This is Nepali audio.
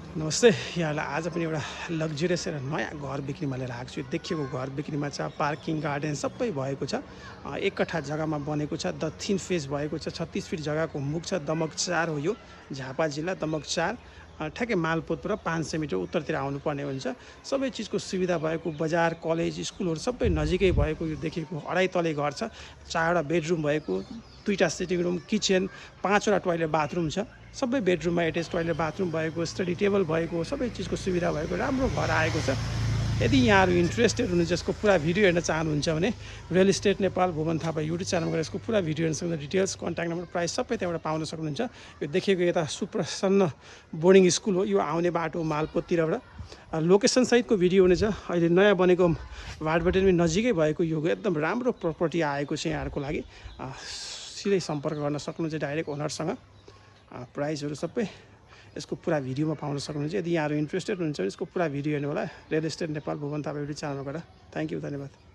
नमस्ते यहाँलाई आज पनि एउटा लग्जरियस र नयाँ घर बिक्रीमा लिएर आएको छु। देखिएको घर बिक्रीमा छ, पार्किङ गार्डन सबै भएको छ। एक कट्ठा जग्गामा बनेको छ, 3 फेज भएको छ, 36 फिट जग्गाको मुख छ। दमक 4 हो यो, झापा जिल्ला दमक 4। ठ्याक्कै मालपोतबाट 500 मिटर उत्तरतिर आउनुपर्ने हुन्छ। सबै चिजको सुविधा भएको, बजार कलेज स्कुलहरू सबै नजिकै भएको यो देखिएको 2.5 तले घर छ। 4वटा बेडरुम भएको, 2टा सिटिङ रुम, किचन, 5वटा टोइलेट बाथरुम छ। सबै बेडरुममा एटेच टोइलेट बाथरुम भएको, स्टडी टेबल भएको, सबै चिजको सुविधा भएको राम्रो घर आएको छ। यदि यहाँहरू इन्ट्रेस्टेड हुनुहुन्छ, यसको पुरा भिडियो हेर्न चाहनुहुन्छ भने real estate Nepal Bhuwan Thapa YouTube च्यानलमा गएर यसको पुरा भिडियो हेर्न सक्नुहुन्छ। डिटेल्स, कन्ट्याक्ट नम्बर, प्राइस सबै त्यहाँबाट पाउन सक्नुहुन्छ। यो देखिएको यता सुप्रसन्न बोर्डिङ स्कुल हो। यो आउने बाटो मालपोततिरबाट लोकेसन सहितको भिडियो हुनेछ। अहिले नयाँ बनेको वार्डबाट पनि नजिकै भएको यो एकदम राम्रो प्रपर्टी आएको छ यहाँहरूको लागि। सिधै सम्पर्क गर्न सक्नुहुन्छ डाइरेक्ट ओनरसँग। प्राइसहरू सबै यसको पुरा भिडियोमा पाउन सक्नुहुन्छ। यदि यहाँहरू इन्ट्रेस्टेड हुनुहुन्छ भने यसको पुरा भिडियो हेर्नु होला real estate Nepal Bhuwan Thapa YouTube च्यानलमा गएर। थ्याङ्क यू, धन्यवाद।